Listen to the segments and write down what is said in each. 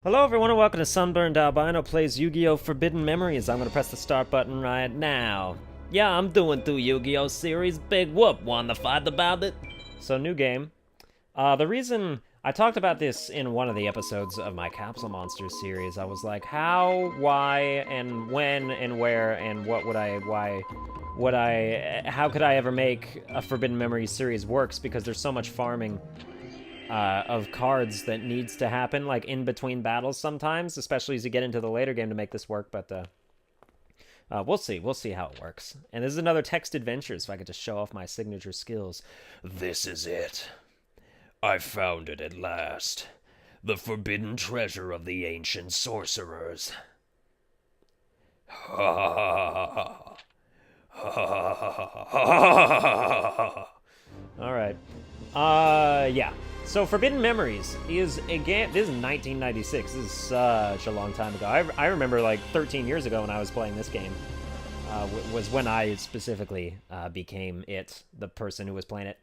Hello everyone and welcome to Sunburned Albino plays Yu-Gi-Oh! Forbidden Memories. I'm gonna press the start button right now. Yeah, I'm doing through Yu-Gi-Oh! Series. Big whoop, wanna fight about it? So, new game. The reason I talked about this in one of the episodes of my Capsule Monsters series, I was like, how, why, and when, and where, and what would I, how could I ever make a Forbidden Memories series works, because there's so much farming of cards that needs to happen, like, in between battles sometimes, especially as you get into the later game to make this work, but, we'll see how it works. And this is another text adventure, so I get to show off my signature skills. This is it. I found it at last. The forbidden treasure of the ancient sorcerers. Ha ha ha ha ha ha. Alright. Yeah. So, Forbidden Memories is a game. This is 1996. This is such a long time ago. I remember like 13 years ago when I was playing this game. Was when I specifically became the person who was playing it.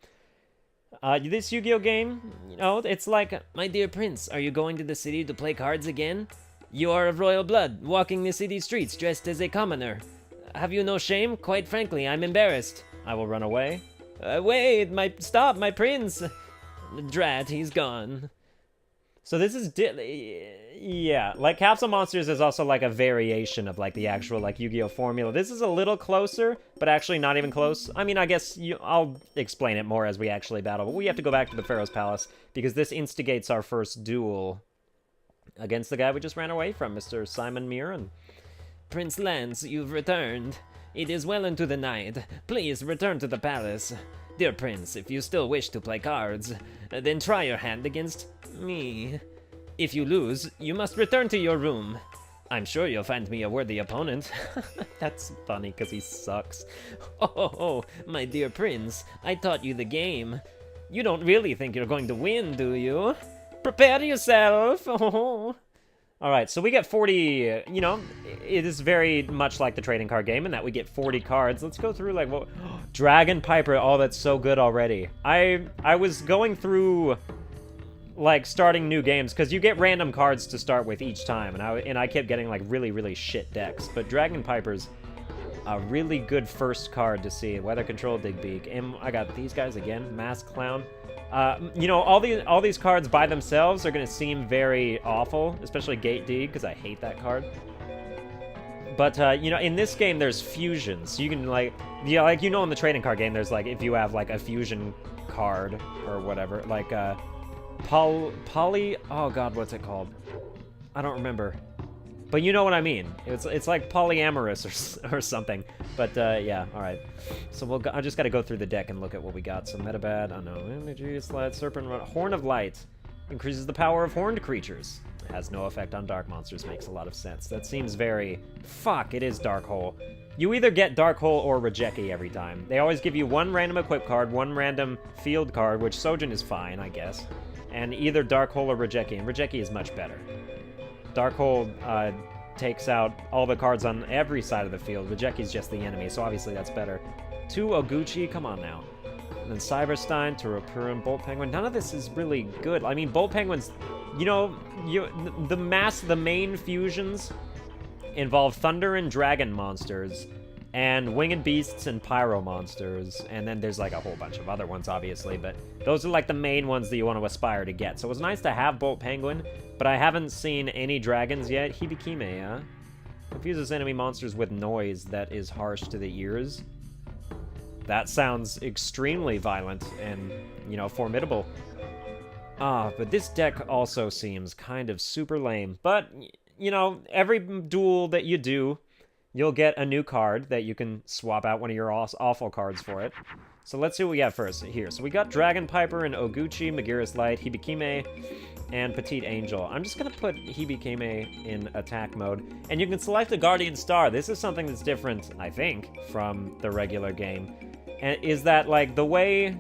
This Yu-Gi-Oh game, you know, it's like, my dear prince, are you going to the city to play cards again? You are of royal blood, walking the city streets dressed as a commoner. Have you no shame? Quite frankly, I'm embarrassed. I will run away. Wait, stop, my prince! Drat, he's gone. So this is, yeah, like Capsule Monsters is also like a variation of like the actual like Yu-Gi-Oh formula. This is a little closer, but actually not even close. I mean, I guess I'll explain it more as we actually battle, but we have to go back to the Pharaoh's Palace because this instigates our first duel against the guy we just ran away from, Mr. Simon Mirren. Prince Lance, you've returned. It is well into the night. Please return to the palace. Dear Prince, if you still wish to play cards, then try your hand against me. If you lose, you must return to your room. I'm sure you'll find me a worthy opponent. That's funny, because he sucks. Oh, my dear Prince, I taught you the game. You don't really think you're going to win, do you? Prepare yourself! Oh. Alright, so we get 40, you know, it is very much like the trading card game in that we get 40 cards. Let's go through, like, what... Dragon Piper, oh, that's so good already. I was going through, like, starting new games, because you get random cards to start with each time, and I kept getting, like, really, really shit decks. But Dragon Piper's a really good first card to see. Weather Control, Digbeak, and I got these guys again, Mask Clown. You know, all these cards by themselves are going to seem very awful, especially Gate D, because I hate that card. But, you know, in this game, there's fusions. So you can, like, yeah, like, you know, in the trading card game, there's, like, if you have, like, a fusion card or whatever, like, poly, oh god, what's it called? I don't remember. But you know what I mean. It's like polyamorous or something. But, yeah, alright. So I just gotta go through the deck and look at what we got. So Metabad, I don't know. Energy, Slide, Serpent, Horn of Light. Increases the power of horned creatures. Has no effect on dark monsters. Makes a lot of sense. That seems very... Fuck, it is Dark Hole. You either get Dark Hole or Rejeki every time. They always give you one random equip card, one random field card, which Sojin is fine, I guess. And either Dark Hole or Rejeki, and Rejeki is much better. Dark Hole takes out all the cards on every side of the field. Rejeki's just the enemy, so obviously that's better. 2 Oguchi, come on now. And then Cyberstein, Turopurum, Bolt Penguin. None of this is really good. I mean, Bolt Penguin's, you know, the main fusions involve Thunder and Dragon monsters, and Winged Beasts and Pyro monsters, and then there's like a whole bunch of other ones, obviously, but those are like the main ones that you want to aspire to get. So it was nice to have Bolt Penguin, but I haven't seen any dragons yet. Hibikime, huh? Confuses enemy monsters with noise that is harsh to the ears. That sounds extremely violent and, you know, formidable. But this deck also seems kind of super lame. But, you know, every duel that you do, you'll get a new card that you can swap out one of your awful cards for it. So let's see what we got first here. So we got Dragon Piper and Oguchi, Magira's Light, Hibikime, and Petite Angel. I'm just going to put Hibikime in attack mode. And you can select a Guardian Star. This is something that's different, I think, from the regular game. And is that, like, the way...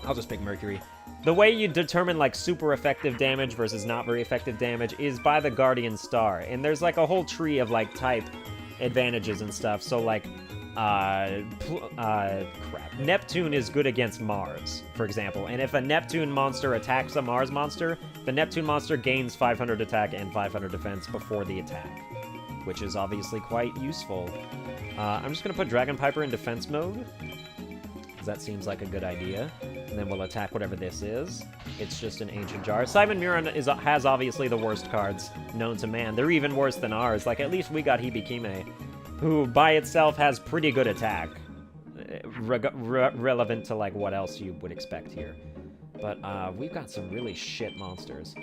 I'll just pick Mercury. The way you determine, like, super effective damage versus not very effective damage is by the Guardian Star. And there's, like, a whole tree of, like, type advantages and stuff. So, like, crap. Neptune is good against Mars, for example. And if a Neptune monster attacks a Mars monster, the Neptune monster gains 500 attack and 500 defense before the attack, which is obviously quite useful. I'm just going to put Dragon Piper in defense mode, because that seems like a good idea. And then we'll attack whatever this is. It's just an Ancient Jar. Simon Muron has obviously the worst cards known to man. They're even worse than ours. Like, at least we got Hibikime, who by itself has pretty good attack. Relevant to, like, what else you would expect here. But we've got some really shit monsters.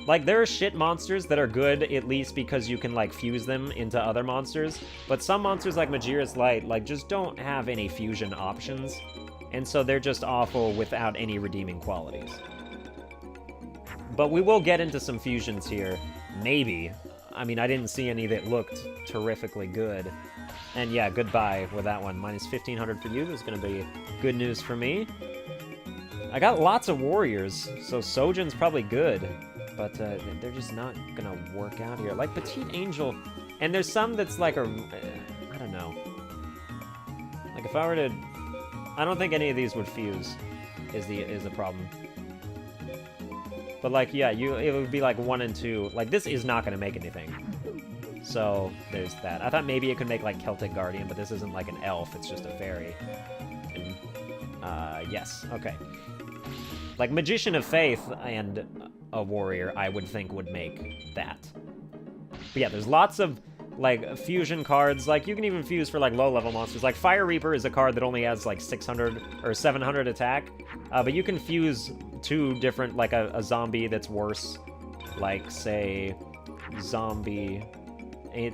Like, there are shit monsters that are good, at least because you can, like, fuse them into other monsters. But some monsters, like Magira's Light, like, just don't have any fusion options. And so they're just awful without any redeeming qualities. But we will get into some fusions here. Maybe. I mean, I didn't see any that looked terrifically good. And yeah, goodbye with that one. Minus 1,500 for you. That's going to be good news for me. I got lots of warriors, so Sojin's probably good. But they're just not going to work out here. Like Petite Angel. And there's some that's like a... I don't know. Like if I were to... I don't think any of these would fuse, is the problem. But like, yeah, it would be like 1 and 2. Like, this is not going to make anything. So, there's that. I thought maybe it could make like Celtic Guardian, but this isn't like an elf, it's just a fairy. And, yes, okay. Like, Magician of Faith and a warrior, I would think would make that. But yeah, there's lots of... like, fusion cards. Like, you can even fuse for, like, low-level monsters. Like, Fire Reaper is a card that only has, like, 600 or 700 attack. But you can fuse 2 different, like, a zombie that's worse. Like, say, zombie...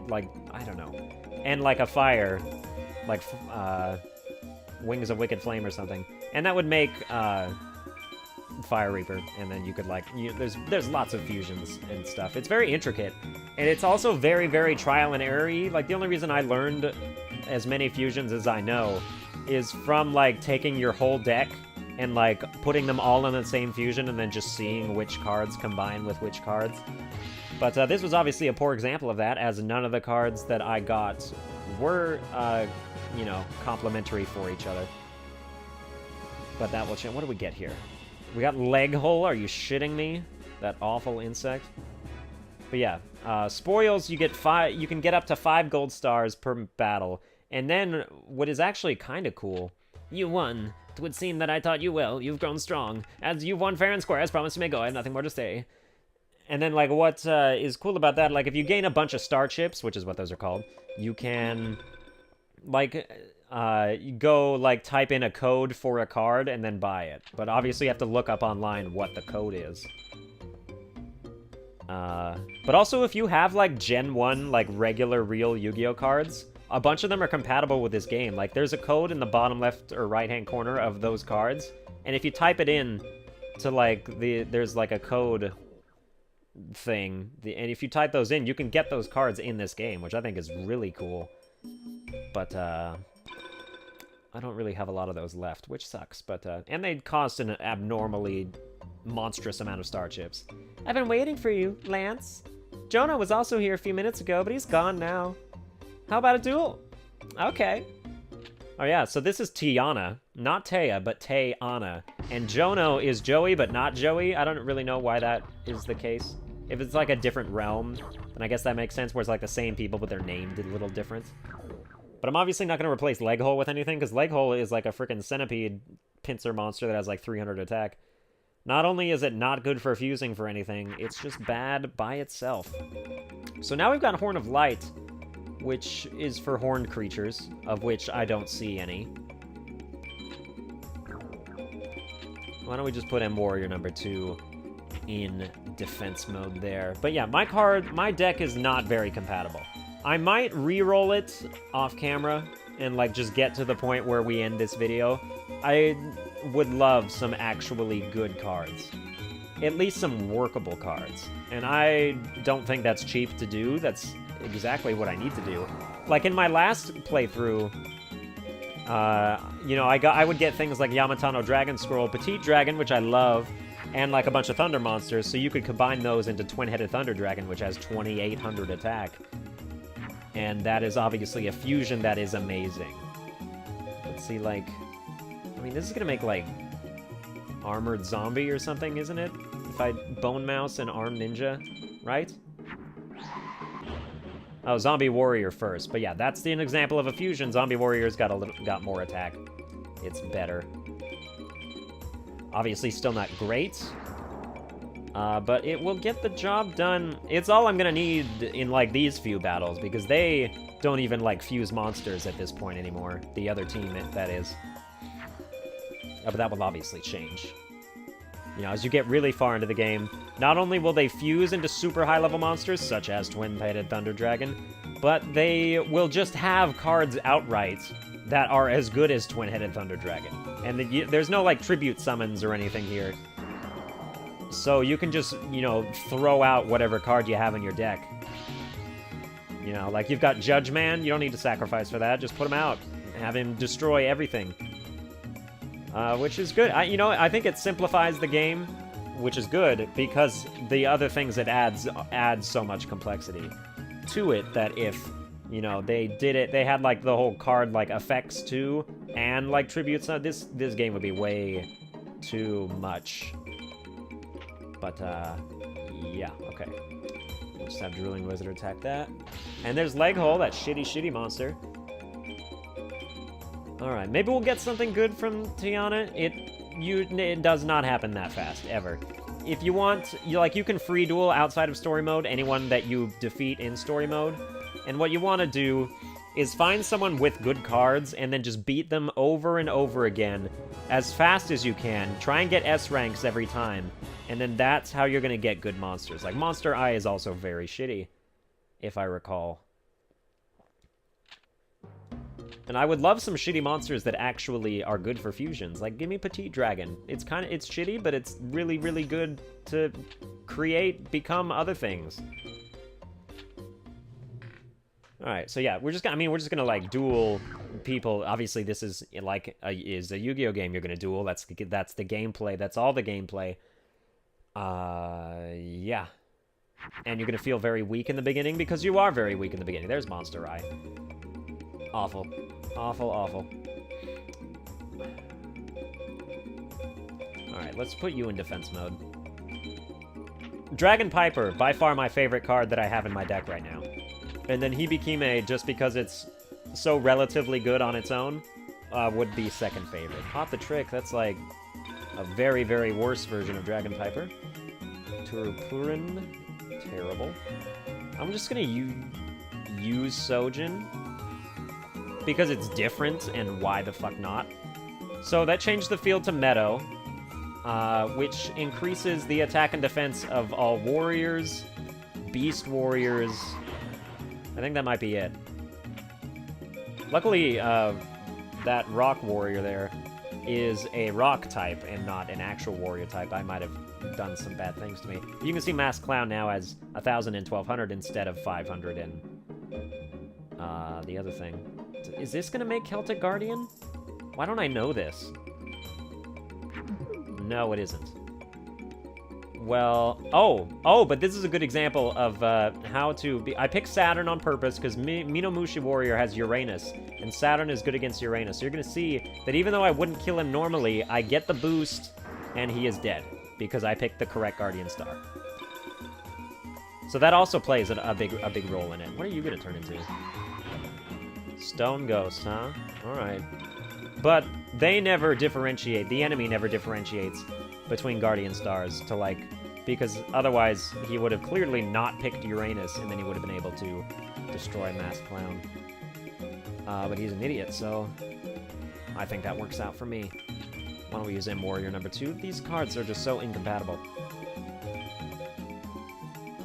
like, I don't know. And, like, a fire. Like, Wings of Wicked Flame or something. And that would make, Fire Reaper, and then you could like there's lots of fusions and stuff. It's very intricate, and it's also very, very trial and error-y. Like, the only reason I learned as many fusions as I know is from like taking your whole deck and like putting them all in the same fusion and then just seeing which cards combine with which cards. But this was obviously a poor example of that, as none of the cards that I got were you know, complementary for each other. But that will change. What do we get here? We got Leg Hole. Are you shitting me? That awful insect. But yeah, spoils. You get 5. You can get up to 5 gold stars per battle. And then, what is actually kind of cool? You won. It would seem that I taught you well. You've grown strong. As you've won fair and square, as promised, you may go. I have nothing more to say. And then, like, what is cool about that? Like, if you gain a bunch of star chips, which is what those are called, you can, like. You go, like, type in a code for a card and then buy it. But obviously you have to look up online what the code is. But also if you have, like, Gen 1, like, regular real Yu-Gi-Oh cards, a bunch of them are compatible with this game. Like, there's a code in the bottom left or right-hand corner of those cards. And if you type it in to, like, there's, like, a code thing. And if you type those in, you can get those cards in this game, which I think is really cool. But, I don't really have a lot of those left, which sucks, but, and they cost an abnormally monstrous amount of star chips. I've been waiting for you, Lance. Jonah was also here a few minutes ago, but he's gone now. How about a duel? Okay. Oh yeah, so this is Tiana. Not Taya, but Tay-Ana. And Jono is Joey, but not Joey. I don't really know why that is the case. If it's like a different realm, then I guess that makes sense, where it's like the same people, but they're named a little different. But I'm obviously not going to replace Leghole with anything, because Leghole is like a freaking centipede pincer monster that has like 300 attack. Not only is it not good for fusing for anything, it's just bad by itself. So now we've got Horn of Light, which is for horned creatures, of which I don't see any. Why don't we just put M Warrior number 2 in defense mode there. But yeah, my deck is not very compatible. I might re-roll it off camera and like just get to the point where we end this video. I would love some actually good cards. At least some workable cards. And I don't think that's cheap to do. That's exactly what I need to do. Like in my last playthrough, you know, I would get things like Yamatano Dragon Scroll, Petite Dragon, which I love, and like a bunch of Thunder monsters, so you could combine those into Twin-Headed Thunder Dragon, which has 2,800 attack. And that is obviously a fusion that is amazing. Let's see, like... I mean, this is gonna make, like, Armored Zombie or something, isn't it? If I Bone Mouse and Armed Ninja, right? Oh, Zombie Warrior first. But yeah, that's an example of a fusion. Zombie Warrior's got more attack. It's better. Obviously still not great. But it will get the job done. It's all I'm gonna need in, like, these few battles, because they don't even, like, fuse monsters at this point anymore. The other team, that is. But that will obviously change. You know, as you get really far into the game, not only will they fuse into super high-level monsters, such as Twin-Headed Thunder Dragon, but they will just have cards outright that are as good as Twin-Headed Thunder Dragon. And there's no, like, tribute summons or anything here. So you can just, you know, throw out whatever card you have in your deck. You know, like, you've got Judge Man, you don't need to sacrifice for that, just put him out. Have him destroy everything. Which is good. You know, I think it simplifies the game, which is good, because the other things it adds so much complexity to it that if, you know, they did it, they had, like, the whole card, like, effects too, and, like, tributes, this game would be way too much. But, yeah, okay. We'll just have Drooling Wizard attack that. And there's Leghole, that shitty monster. Alright, maybe we'll get something good from Tiana. It does not happen that fast, ever. If you want, you can free duel outside of story mode anyone that you defeat in story mode. And what you want to do is find someone with good cards and then just beat them over and over again as fast as you can. Try and get S ranks every time. And then that's how you're going to get good monsters. Like, Monster Eye is also very shitty, if I recall. And I would love some shitty monsters that actually are good for fusions. Like, give me Petite Dragon. It's shitty, but it's really, really good to become other things. Alright, so yeah, we're just gonna, like, duel people. Obviously, this is, like, is a Yu-Gi-Oh game you're gonna duel. That's the gameplay. That's all the gameplay. Yeah. And you're gonna feel very weak in the beginning, because you are very weak in the beginning. There's Monster Eye. Awful. Awful, awful. Alright, let's put you in defense mode. Dragon Piper, by far my favorite card that I have in my deck right now. And then Hibikime, just because it's so relatively good on its own, would be second favorite. Pop the Trick, that's like a very, very worse version of Dragon Piper. Turupurin, terrible. I'm just gonna use Sojin, because it's different, and why the fuck not? So that changed the field to Meadow, which increases the attack and defense of all warriors, beast warriors. I think that might be it. Luckily, that rock warrior there is a rock type and not an actual warrior type. I might have done some bad things to me. You can see Masked Clown now as 1,000 and 1,200 instead of 500 and the other thing. Is this gonna make Celtic Guardian? Why don't I know this? No, it isn't. Well, but this is a good example of how to be... I picked Saturn on purpose because Minomushi Warrior has Uranus, and Saturn is good against Uranus. So you're going to see that even though I wouldn't kill him normally, I get the boost, and he is dead, because I picked the correct Guardian Star. So that also plays a big role in it. What are you going to turn into? Stone Ghost, huh? Alright. But they never differentiate, the enemy never differentiates between Guardian Stars to, like, because otherwise he would have clearly not picked Uranus, and then he would have been able to destroy Masked Clown. But he's an idiot, so I think that works out for me. Why don't we use M Warrior number 2? These cards are just so incompatible.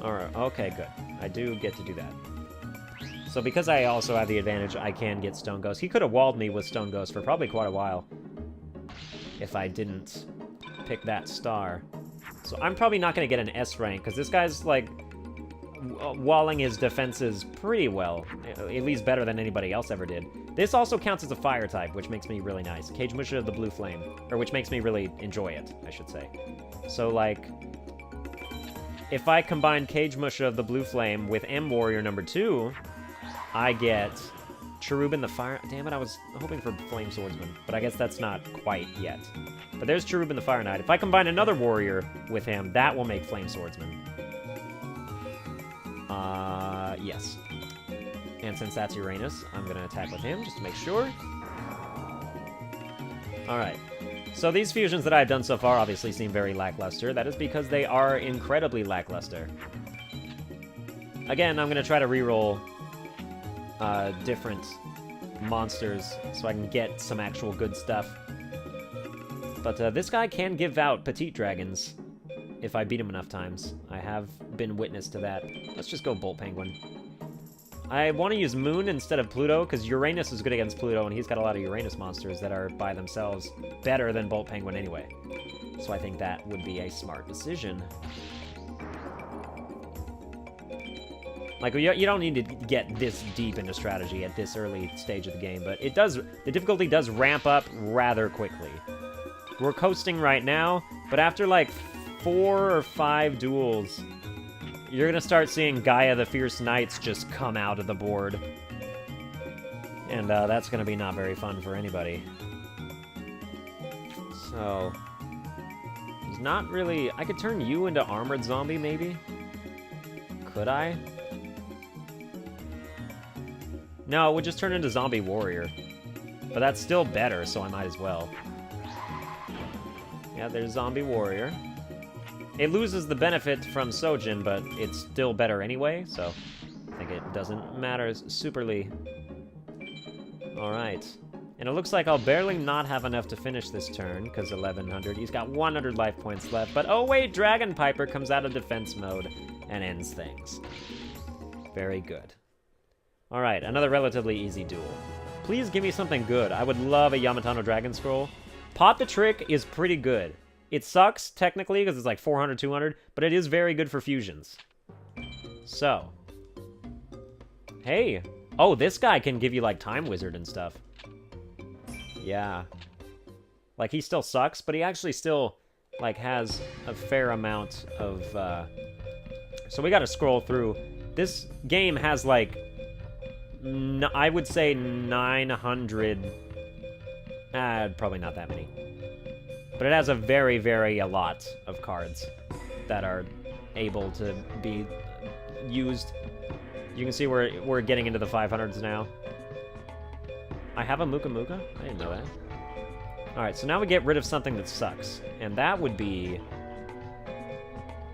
Alright, okay, good. I do get to do that. So because I also have the advantage, I can get Stone Ghost. He could have walled me with Stone Ghost for probably quite a while if I didn't pick that star. So I'm probably not going to get an S rank, because this guy's, like, walling his defenses pretty well. At least better than anybody else ever did. This also counts as a fire type, which makes me really nice. Cage Musha of the Blue Flame. Or which makes me really enjoy it, I should say. So, like, if I combine Cage Musha of the Blue Flame with M Warrior number 2... I get Cherubin the Fire... Damn it, I was hoping for Flame Swordsman, but I guess that's not quite yet. But there's Cherubin the Fire Knight. If I combine another warrior with him, that will make Flame Swordsman. Yes. And since that's Uranus, I'm going to attack with him, just to make sure. Alright. So these fusions that I've done so far obviously seem very lackluster. That is because they are incredibly lackluster. Again, I'm going to try to reroll different monsters so I can get some actual good stuff. But this guy can give out petite dragons if I beat him enough times. I have been witness to that. Let's just go Bolt Penguin. I want to use Moon instead of Pluto, because Uranus is good against Pluto, and he's got a lot of Uranus monsters that are, by themselves, better than Bolt Penguin anyway. So I think that would be a smart decision. Like, you don't need to get this deep into strategy at this early stage of the game, but it does, the difficulty does ramp up rather quickly. We're coasting right now, but after, like, 4 or 5 duels, you're gonna start seeing Gaia the Fierce Knights just come out of the board. And that's gonna be not very fun for anybody. So, there's not really... I could turn you into Armored Zombie, maybe? Could I? No, it would just turn into Zombie Warrior. But that's still better, so I might as well. Yeah, there's Zombie Warrior. It loses the benefit from Sojin, but it's still better anyway, so I think it doesn't matter superly. Alright. And it looks like I'll barely not have enough to finish this turn, because 1100. He's got 100 life points left, but oh wait, Dragon Piper comes out of defense mode and ends things. Very good. Alright, another relatively easy duel. Please give me something good. I would love a Yamatano Dragon Scroll. Pot the Trick is pretty good. It sucks, technically, because it's like 400, 200, but it is very good for fusions. So. Hey. Oh, this guy can give you, like, Time Wizard and stuff. Yeah. Like, he still sucks, but he actually still, like, has a fair amount of, So we gotta scroll through. This game has, like, I would say 900... probably not that many. But it has a very, very a lot of cards that are able to be used. You can see we're getting into the 500s now. I have a Muka Muka? I didn't know that. Alright, so now we get rid of something that sucks. And that would be...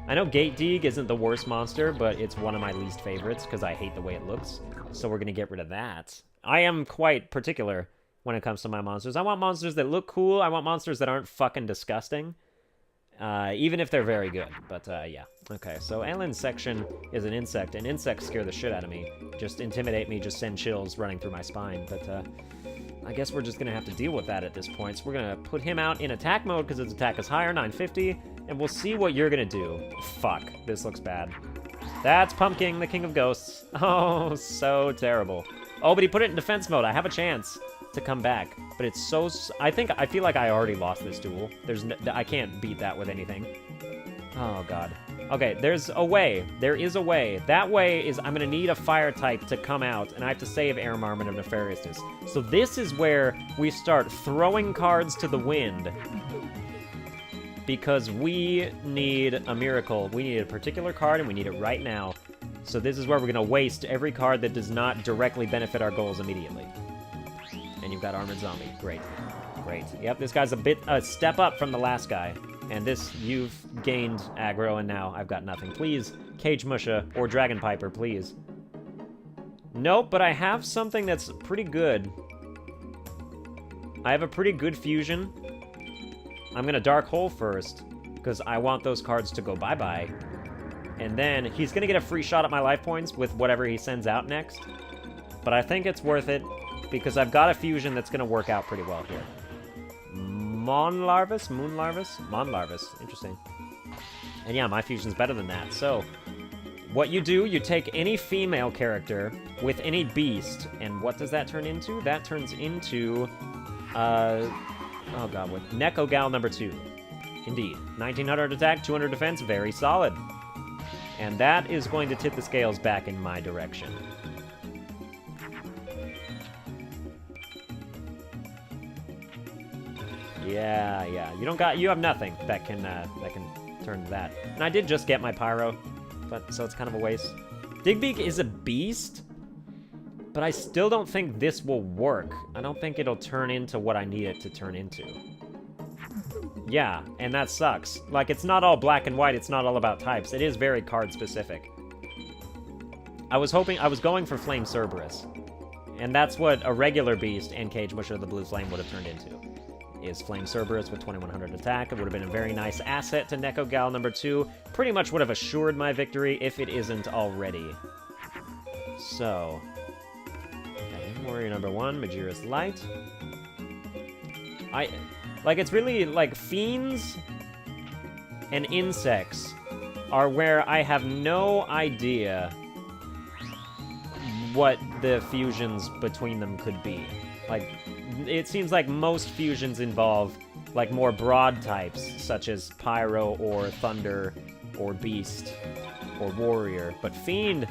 I know Gate Deeg isn't the worst monster, but it's one of my least favorites because I hate the way it looks. So we're going to get rid of that. I am quite particular when it comes to my monsters. I want monsters that look cool. I want monsters that aren't fucking disgusting. Even if they're very good. But, yeah. Okay, so Alien Section is an insect, and insects scare the shit out of me. Just intimidate me, just send chills running through my spine. But, I guess we're just gonna have to deal with that at this point. So we're gonna put him out in attack mode, because his attack is higher, 950, and we'll see what you're gonna do. Fuck, this looks bad. That's Pumpkin, the King of Ghosts. Oh, so terrible. Oh, but he put it in defense mode. I have a chance to come back, but it's so... I feel like I already lost this duel. I can't beat that with anything. Oh, God. Okay, there's a way. There is a way. That way is I'm going to need a fire type to come out, and I have to save Air Marmot of Nefariousness. So this is where we start throwing cards to the wind, because we need a miracle. We need a particular card, and we need it right now. So this is where we're going to waste every card that does not directly benefit our goals immediately. And you've got Armored Zombie. Great. Great. Yep, this guy's a step up from the last guy. And this, you've gained aggro, and now I've got nothing. Please, Cage Musha or Dragon Piper, please. Nope, but I have something that's pretty good. I have a pretty good fusion. I'm gonna Dark Hole first, because I want those cards to go bye-bye. And then he's gonna get a free shot at my life points with whatever he sends out next. But I think it's worth it, because I've got a fusion that's gonna work out pretty well here. Monlarvus? Moonlarvus? Monlarvus. Interesting. And yeah, my fusion's better than that. So, what you do, you take any female character with any beast, and what does that turn into? That turns into, oh god, what? Nekogal number 2. Indeed. 1900 attack, 200 defense, very solid. And that is going to tip the scales back in my direction. Yeah, yeah. You have nothing that can turn to that. And I did just get my pyro, but so it's kind of a waste. Digbeak is a beast, but I still don't think this will work. I don't think it'll turn into what I need it to turn into. Yeah, and that sucks. Like, it's not all black and white, it's not all about types. It is very card specific. I was going for Flame Cerberus. And that's what a regular beast and Cage Musher the Blue Flame would have turned into. Is Flame Cerberus with 2100 attack. It would have been a very nice asset to Neko Gal number 2. Pretty much would have assured my victory if it isn't already. So, okay, Warrior number 1, Majira's Light. Like, it's really, like, Fiends and Insects are where I have no idea what the fusions between them could be. Like, it seems like most fusions involve, like, more broad types, such as Pyro or Thunder or Beast or Warrior. But Fiend,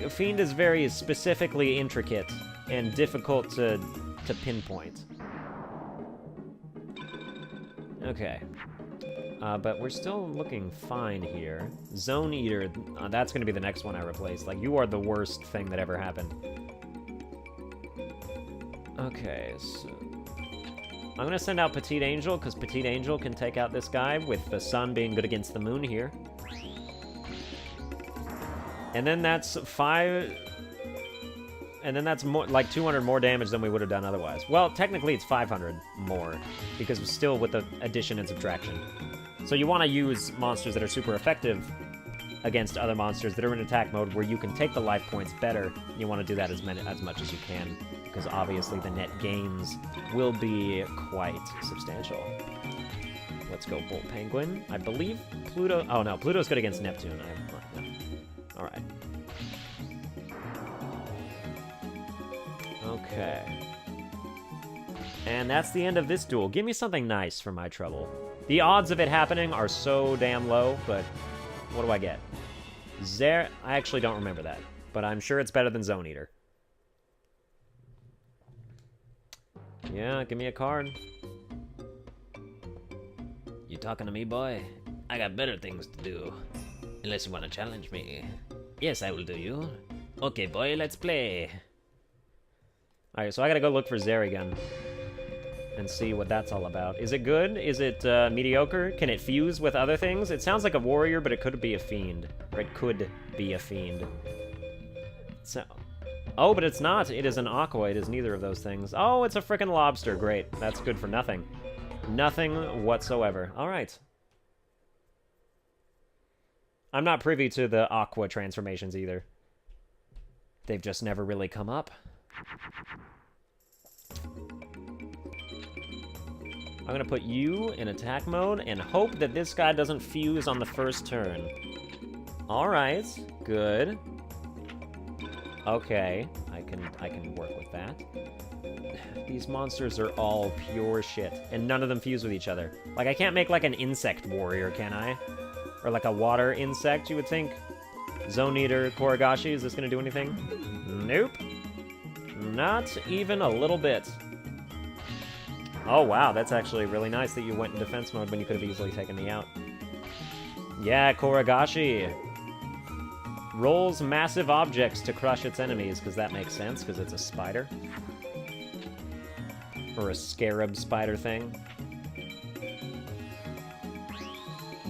Fiend is very specifically intricate and difficult to pinpoint. Okay. But we're still looking fine here. Zone Eater, that's going to be the next one I replace. Like, you are the worst thing that ever happened. Okay, so... I'm going to send out Petite Angel, because Petite Angel can take out this guy, with the sun being good against the moon here. And then that's 5... And then that's more, like 200 more damage than we would have done otherwise. Well, technically it's 500 more, because it's still with the addition and subtraction. So you want to use monsters that are super effective against other monsters that are in attack mode where you can take the life points better. You want to do that as much as you can, because obviously the net gains will be quite substantial. Let's go Bolt Penguin. I believe Pluto... Oh no, Pluto's good against Neptune. No. Alright. Okay. And that's the end of this duel. Give me something nice for my trouble. The odds of it happening are so damn low, but what do I get? I actually don't remember that, but I'm sure it's better than Zone Eater. Yeah, give me a card. You talking to me, boy? I got better things to do. Unless you want to challenge me. Yes, I will do you. Okay, boy, let's play. Alright, so I gotta go look for Zerigun and see what that's all about. Is it good? Is it mediocre? Can it fuse with other things? It sounds like a warrior, but it could be a fiend. Or it could be a fiend. So, oh, but it's not. It is an aqua. It is neither of those things. Oh, it's a frickin' lobster. Great. That's good for nothing. Nothing whatsoever. Alright. I'm not privy to the aqua transformations either. They've just never really come up. I'm gonna put you in attack mode and hope that this guy doesn't fuse on the first turn. Alright, good. Okay, I can work with that. These monsters are all pure shit, and none of them fuse with each other. Like, I can't make like an insect warrior, can I? Or like a water insect, you would think? Zone Eater, Korrigashi, is this gonna do anything? Nope. Not even a little bit. Oh, wow, that's actually really nice that you went in defense mode when you could have easily taken me out. Yeah, Korrigashi. Rolls massive objects to crush its enemies, because that makes sense, because it's a spider. Or a scarab spider thing.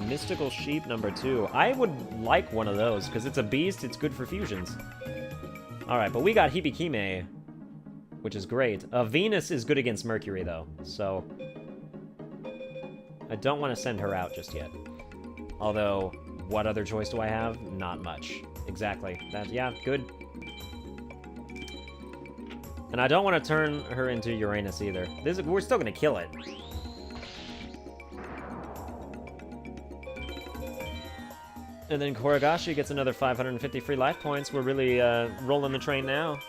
Mystical Sheep number 2. I would like one of those, because it's a beast, it's good for fusions. Alright, but we got Hibikime, which is great. Venus is good against Mercury, though, so... I don't want to send her out just yet. Although, what other choice do I have? Not much. Exactly. Yeah, good. And I don't want to turn her into Uranus either. We're still going to kill it. And then Korrigashi gets another 550 free life points. We're really rolling the train now.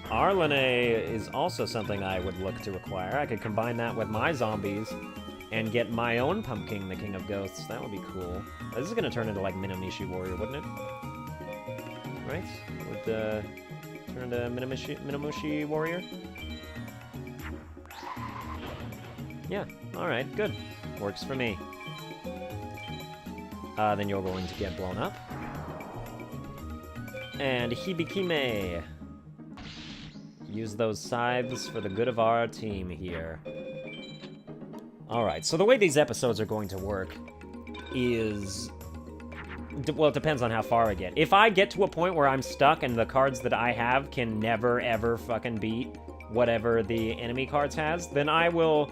Arlene is also something I would look to acquire. I could combine that with my zombies and get my own Pumpkin, the King of Ghosts. That would be cool. This is going to turn into like Minomishi Warrior, wouldn't it? right? With turn to Minamushi Warrior. Yeah, alright, good. Works for me. Then you're going to get blown up. And Hibikime. Use those scythes for the good of our team here. Alright, so the way these episodes are going to work is... well, it depends on how far I get. If I get to a point where I'm stuck and the cards that I have can never, ever fucking beat whatever the enemy cards has, then I will,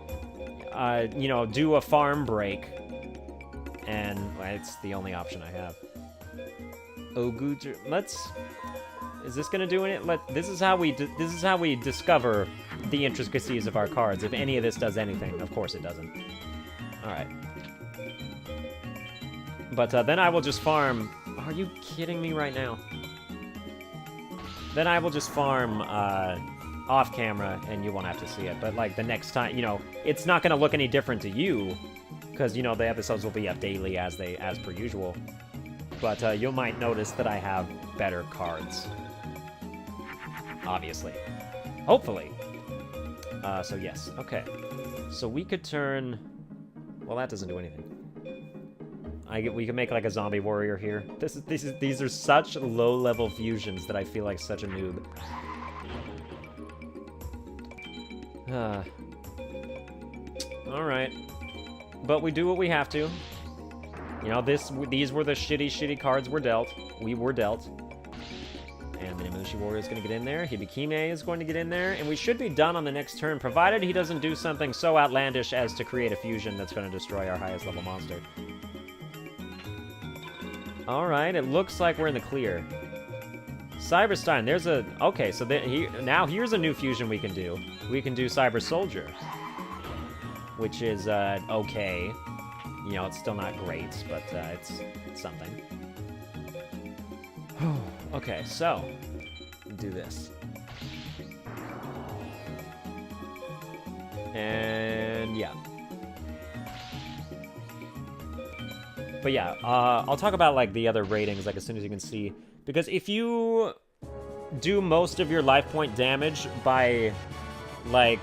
you know, do a farm break. And it's the only option I have. Oguju, let's... is this gonna do it? This is how we discover the intricacies of our cards. If any of this does anything, of course it doesn't. All right. But then I will just farm. Are you kidding me right now? Then I will just farm off camera, and you won't have to see it. But like the next time, you know, it's not gonna look any different to you, because you know the episodes will be up daily as per usual. But you might notice that I have better cards. Obviously. Hopefully. So yes, okay. So we could turn... well, that doesn't do anything. We can make like a zombie warrior here. These are such low-level fusions that I feel like such a noob. Alright. But we do what we have to. You know, these were the shitty cards we're dealt. We were dealt. And Minamushi Warrior is going to get in there. Hibikime is going to get in there. And we should be done on the next turn, provided he doesn't do something so outlandish as to create a fusion that's going to destroy our highest level monster. Alright, it looks like we're in the clear. Cyberstein, there's a... okay, so now here's a new fusion we can do. We can do Cyber Soldier. Which is, okay. You know, it's still not great, but it's something. Okay, so, do this. And, yeah. But yeah, I'll talk about, like, the other ratings, like, as soon as you can see. Because if you do most of your life point damage by, like,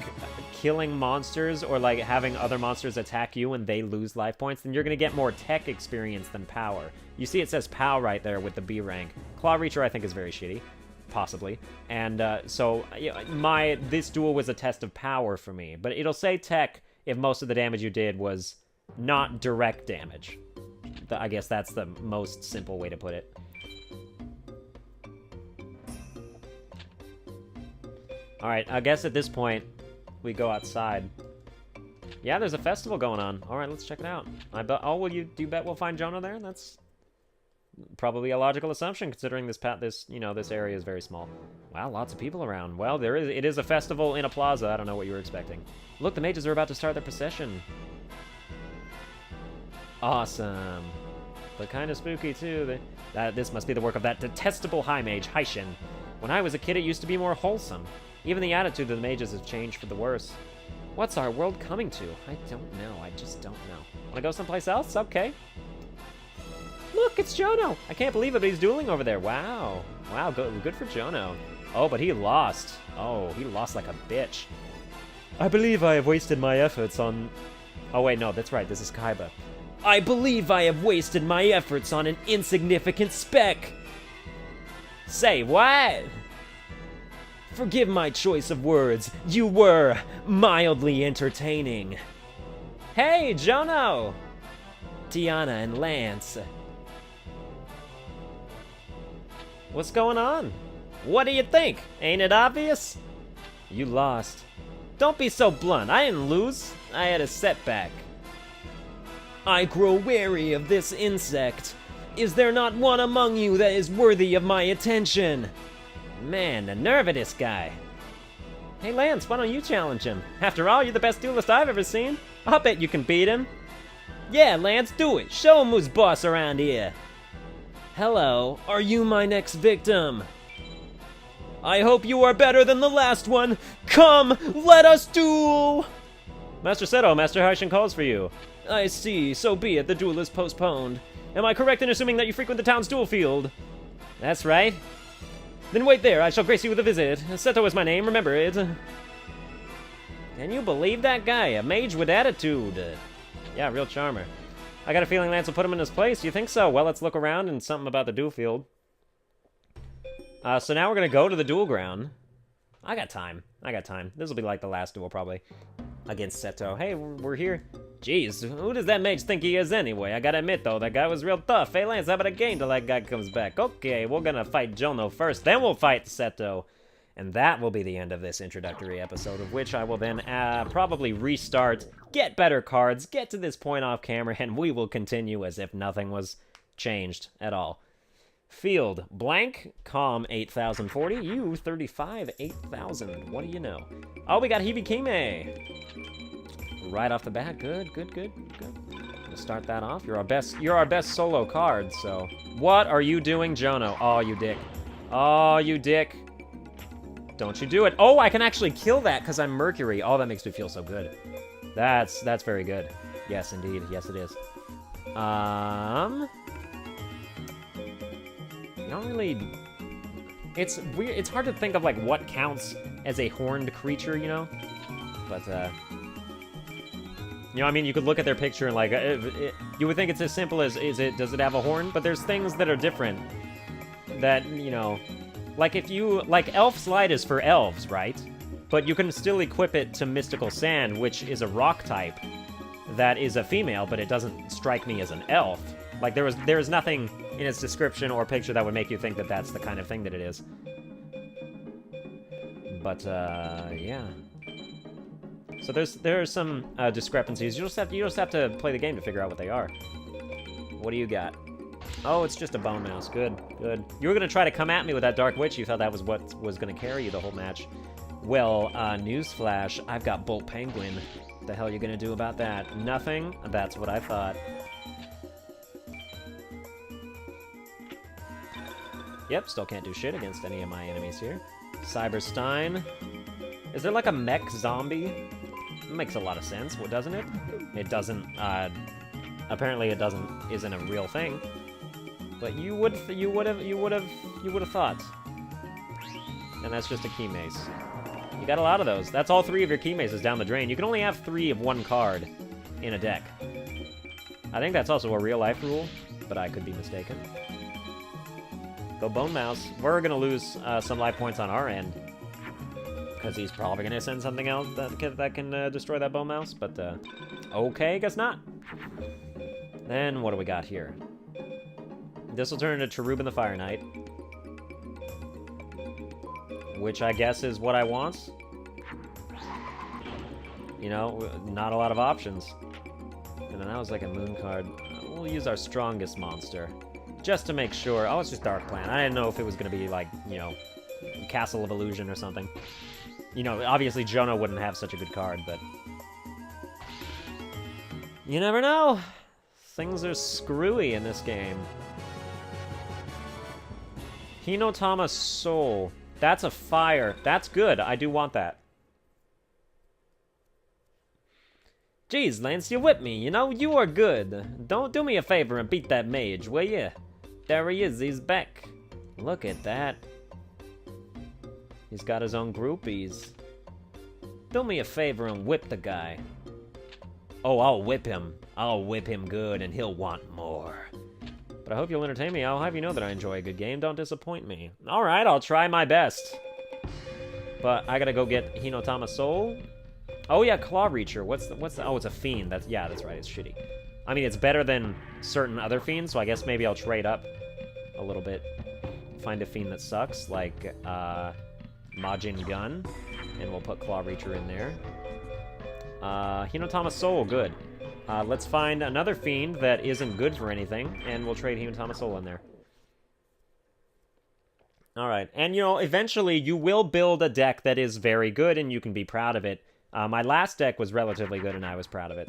killing monsters or, like, having other monsters attack you and they lose life points, then you're going to get more tech experience than power. You see it says POW right there with the B rank. Claw Reacher, I think, is very shitty. Possibly. And, so, this duel was a test of power for me. But it'll say tech if most of the damage you did was not direct damage. I guess that's the most simple way to put it. Alright, I guess at this point, we go outside. Yeah, there's a festival going on. Alright, let's check it out. Oh, do you bet we'll find Jonah there? That's probably a logical assumption, considering this area is very small. Wow, lots of people around. Well, it is a festival in a plaza. I don't know what you were expecting. Look, the mages are about to start their procession. Awesome. But kind of spooky, too. This must be the work of that detestable high mage, Haishin. When I was a kid, it used to be more wholesome. Even the attitude of the mages has changed for the worse. What's our world coming to? I don't know. I just don't know. Want to go someplace else? Okay. Look, it's Jono. I can't believe it, but he's dueling over there. Wow. Wow, good for Jono. Oh, but he lost. Oh, he lost like a bitch. I believe I have wasted my efforts on... oh, wait, no, that's right. This is Kaiba. I believe I have wasted my efforts on an insignificant speck. Say what? Forgive my choice of words. You were mildly entertaining. Hey, Jono! Tiana and Lance. What's going on? What do you think? Ain't it obvious? You lost. Don't be so blunt. I didn't lose. I had a setback. I grow wary of this insect. Is there not one among you that is worthy of my attention? Man, the nerve of this guy. Hey Lance, why don't you challenge him? After all, you're the best duelist I've ever seen. I'll bet you can beat him. Yeah, Lance, do it. Show him who's boss around here. Hello, are you my next victim? I hope you are better than the last one. Come, let us duel! Master Seto, Master Haishin calls for you. I see, so be it, the duel is postponed. Am I correct in assuming that you frequent the town's duel field? That's right. Then wait there, I shall grace you with a visit. Seto is my name, remember it. Can you believe that guy? A mage with attitude. Yeah, real charmer. I got a feeling Lance will put him in his place. You think so? Well, let's look around and something about the duel field. So now we're going to go to the duel ground. I got time. This will be like the last duel, probably. Against Seto. Hey, we're here. Jeez, who does that mage think he is anyway? I gotta admit, though, that guy was real tough. Hey, Lance, how about a game till that guy comes back? Okay, we're gonna fight Yugioh first, then we'll fight Seto. And that will be the end of this introductory episode, of which I will then probably restart, get better cards, get to this point off camera, and we will continue as if nothing was changed at all. Field, blank, calm, 8,040, you, 35, 8,000, what do you know? Oh, we got Hibikime! Right off the bat, good. We'll start that off. You're our best solo card, so... What are you doing, Yugioh? Oh, you dick. Oh, you dick. Don't you do it. Oh, I can actually kill that because I'm Mercury. Oh, that makes me feel so good. That's very good. Yes, indeed. Yes, it is. You don't really... It's weird. It's hard to think of, like, what counts as a horned creature, you know? But, you know, I mean, you could look at their picture and, like, you would think it's as simple as, does it have a horn? But there's things that are different that, you know... Like, if you... Like, Elf Slide is for elves, right? But you can still equip it to Mystical Sand, which is a rock type that is a female, but it doesn't strike me as an elf. Like, there is nothing in its description or picture that would make you think that that's the kind of thing that it is. But, yeah. So there are some discrepancies. You just have to play the game to figure out what they are. What do you got? Oh, it's just a bone mouse. Good. You were gonna try to come at me with that Dark Witch. You thought that was what was gonna carry you the whole match. Well, newsflash, I've got Bolt Penguin. What the hell are you gonna do about that? Nothing? That's what I thought. Yep, still can't do shit against any of my enemies here. Cyberstein. Is there like a mech zombie? It makes a lot of sense, well, doesn't it? It doesn't, apparently it isn't a real thing. But you would have thought. And that's just a key mace. You got a lot of those. That's all 3 of your key maces down the drain. You can only have 3 of one card in a deck. I think that's also a real-life rule, but I could be mistaken. Go Bone Mouse. We're gonna lose some life points on our end, because he's probably gonna send something else that can destroy that Bone Mouse, but okay, guess not. Then what do we got here? This will turn into Cherubin the Fire Knight, which I guess is what I want. You know, not a lot of options. And then that was like a moon card. We'll use our strongest monster, just to make sure. Oh, it's just Dark Plan. I didn't know if it was gonna be like, you know, Castle of Illusion or something. You know, obviously Yugioh wouldn't have such a good card, but... You never know! Things are screwy in this game. Hinotama Soul. That's a fire. That's good. I do want that. Jeez, Lance, you whipped me. You know, you are good. Don't do me a favor and beat that mage, will ya? There he is. He's back. Look at that. He's got his own groupies. Do me a favor and whip the guy. Oh, I'll whip him. I'll whip him good, and he'll want more. But I hope you'll entertain me. I'll have you know that I enjoy a good game. Don't disappoint me. Alright, I'll try my best. But I gotta go get Hinotama Soul. Oh yeah, Claw Reacher. What's the... Oh, it's a fiend. That's right. It's shitty. I mean, it's better than certain other fiends, so I guess maybe I'll trade up a little bit. Find a fiend that sucks, like Majin Gun, and we'll put Claw Reacher in there. Hinotama Soul, good. Let's find another fiend that isn't good for anything, and we'll trade Hinotama Soul in there. Alright, and you know, eventually you will build a deck that is very good, and you can be proud of it. My last deck was relatively good, and I was proud of it.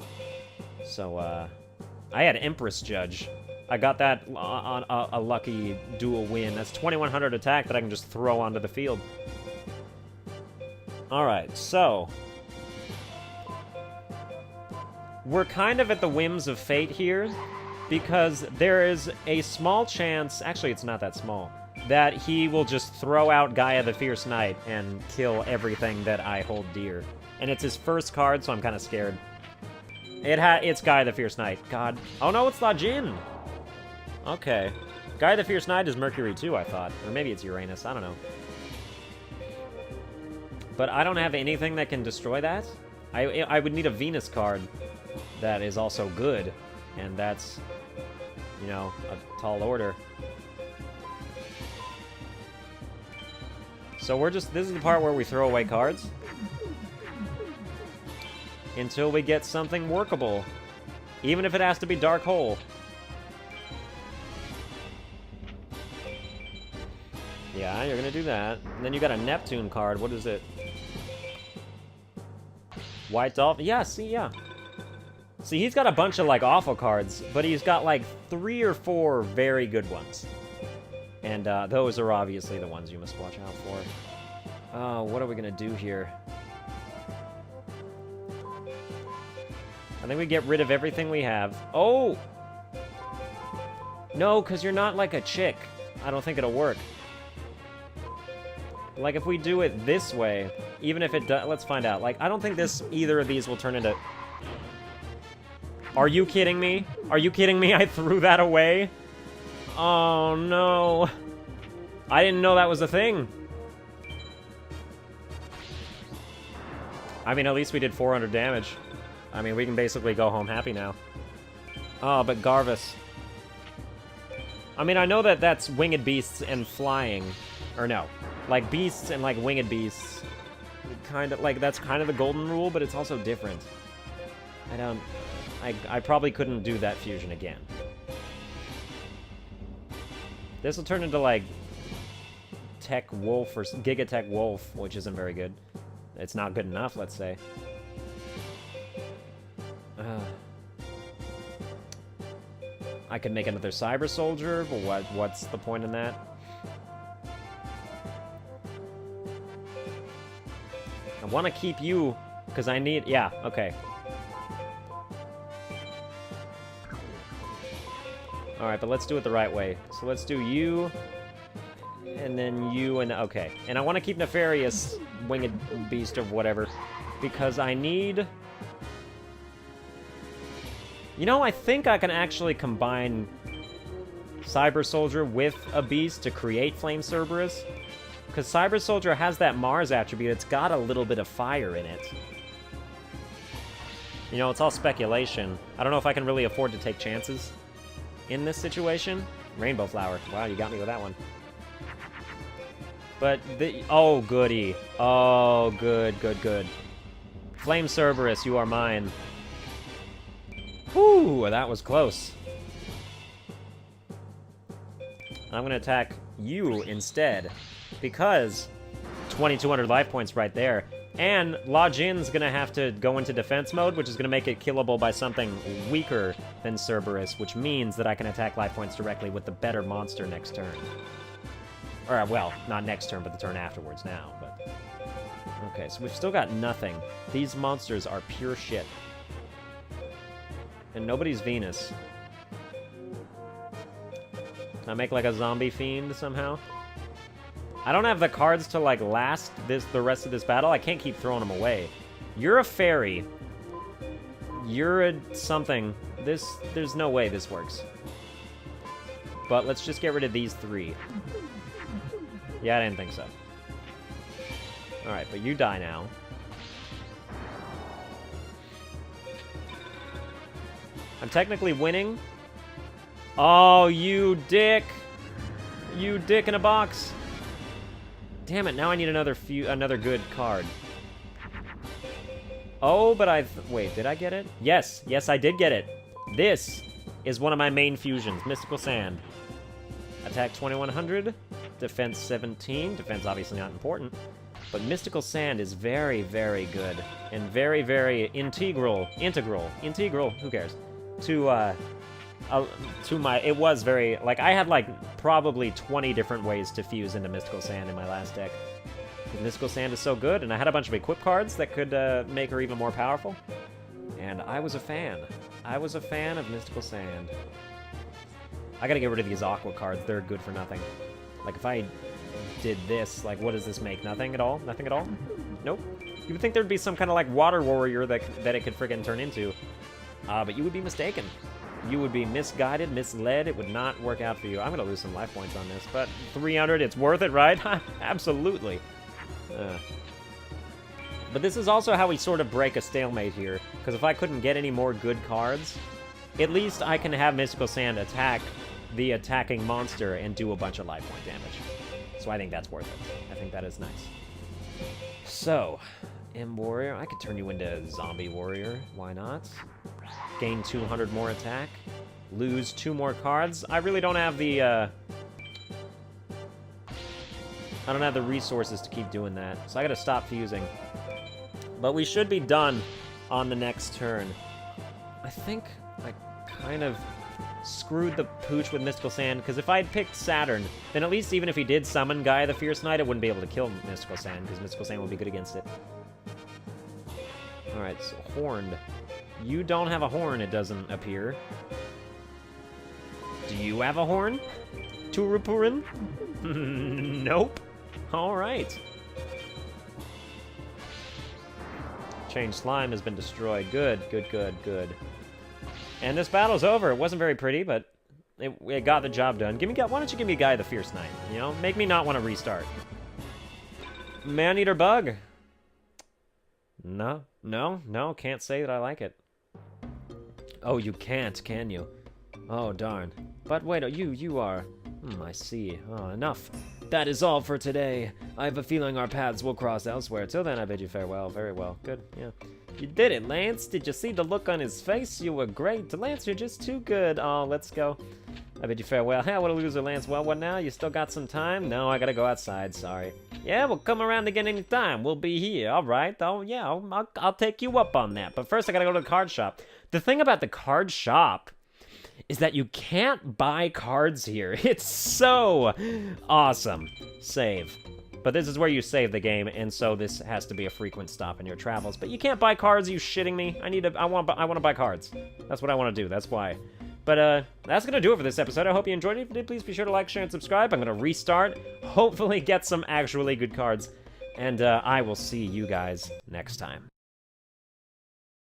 So, I had Empress Judge. I got that on a lucky dual win. That's 2100 attack that I can just throw onto the field. Alright, so... We're kind of at the whims of fate here, because there is a small chance... Actually, it's not that small. that he will just throw out Gaia the Fierce Knight and kill everything that I hold dear. And it's his first card, so I'm kind of scared. It's Gaia the Fierce Knight. God. Oh no, it's La Jin! Okay. Gaia the Fierce Knight is Mercury too, I thought. Or maybe it's Uranus, I don't know. But I don't have anything that can destroy that. I would need a Venus card that is also good. And that's, you know, a tall order. So we're just, this is the part where we throw away cards. Until we get something workable. Even if it has to be Dark Hole. Yeah, you're gonna do that. And then you got a Neptune card. What is it? White Dolphin? Yeah, see, yeah. See, he's got a bunch of, like, awful cards, but he's got, like, 3 or 4 very good ones. And, those are obviously the ones you must watch out for. What are we gonna do here? I think we get rid of everything we have. Oh! No, because you're not, like, a chick. I don't think it'll work. Like, if we do it this way, even if it does... Let's find out. Like, I don't think either of these will turn into... Are you kidding me? Are you kidding me? I threw that away? Oh, no. I didn't know that was a thing. I mean, at least we did 400 damage. I mean, we can basically go home happy now. Oh, but Garvus. I mean, I know that that's winged beasts and flying. Or no. Like, beasts and, like, winged beasts. Kind of, like, that's kind of the golden rule, but it's also different. I probably couldn't do that fusion again. This will turn into, like, Tech Wolf or Gigatech Wolf, which isn't very good. It's not good enough, let's say. I could make another Cyber Soldier, but what's the point in that? I want to keep you, because I need... Yeah, okay. Alright, but let's do it the right way. So let's do you, and then you, and... Okay. And I want to keep Nefarious, Winged Beast, or whatever, because I need... You know, I think I can actually combine Cyber Soldier with a Beast to create Flame Cerberus. Because Cyber Soldier has that Mars attribute. It's got a little bit of fire in it. You know, it's all speculation. I don't know if I can really afford to take chances in this situation. Rainbow Flower. Wow, you got me with that one. But, oh, goody. Oh, good, good, good. Flame Cerberus, you are mine. Whew, that was close. I'm going to attack you instead. Because 2,200 life points right there. And La Jin's gonna have to go into defense mode, which is gonna make it killable by something weaker than Cerberus, which means that I can attack life points directly with the better monster next turn. Or, well, not next turn, but the turn afterwards now. But okay, so we've still got nothing. These monsters are pure shit. And nobody's Venus. Can I make, like, a zombie fiend somehow? I don't have the cards to, like, last the rest of this battle. I can't keep throwing them away. You're a fairy. You're a something. There's no way this works. But let's just get rid of these 3. Yeah, I didn't think so. Alright, but you die now. I'm technically winning. Oh, you dick. You dick in a box. Damn it, now I need another good card. Oh, but wait, did I get it? Yes, yes, I did get it. This is one of my main fusions, Mystical Sand. Attack 2100, defense 17. Defense obviously not important, but Mystical Sand is very, very good and very, very integral, who cares? It was very, like, I had, like, probably 20 different ways to fuse into Mystical Sand in my last deck. Mystical Sand is so good, and I had a bunch of equip cards that could make her even more powerful. And I was a fan. I was a fan of Mystical Sand. I gotta get rid of these Aqua cards. They're good for nothing. Like, if I did this, like, what does this make? Nothing at all? Nothing at all? Nope. You would think there'd be some kind of, like, water warrior that it could friggin' turn into. But you would be mistaken. You would be misguided, misled. It would not work out for you. I'm gonna lose some life points on this, but 300, it's worth it, right? Absolutely. But this is also how we sort of break a stalemate here, because if I couldn't get any more good cards, at least I can have Mystical Sand attack the attacking monster and do a bunch of life point damage. So I think that's worth it. I think that is nice. So, M Warrior, I could turn you into Zombie Warrior. Why not? Gain 200 more attack. Lose 2 more cards. I really don't have the, I don't have the resources to keep doing that, so I gotta stop fusing. But we should be done on the next turn. I think I kind of screwed the pooch with Mystical Sand, because if I'd picked Saturn, then at least even if he did summon Gaia the Fierce Knight, it wouldn't be able to kill Mystical Sand, because Mystical Sand would be good against it. Alright, so Horned. You don't have a horn, it doesn't appear. Do you have a horn? Turupurin? Nope. Alright. Chain Slime has been destroyed. Good, good, good, good. And this battle's over. It wasn't very pretty, but it got the job done. Why don't you give me Gaia the Fierce Knight? You know, make me not want to restart. Man-Eater Bug. No, can't say that I like it. Oh, you can't, can you? Oh, darn. But wait, you are... I see. Oh, enough. That is all for today. I have a feeling our paths will cross elsewhere. Till then, I bid you farewell. Very well. Good, yeah. You did it, Lance. Did you see the look on his face? You were great. Lance, you're just too good. Oh, let's go. I bid you farewell. Hey, what a loser, Lance. Well, what now? You still got some time? No, I gotta go outside. Sorry. Yeah, we'll come around again anytime. We'll be here. All right. Oh, yeah, I'll take you up on that. But first, I gotta go to the card shop. The thing about the card shop is that you can't buy cards here. It's so awesome. Save. But this is where you save the game, and so this has to be a frequent stop in your travels. But you can't buy cards, are you shitting me? I want to buy cards. That's what I want to do, that's why. But that's gonna do it for this episode. I hope you enjoyed it. If you did, please be sure to like, share, and subscribe. I'm gonna restart, hopefully get some actually good cards, and I will see you guys next time.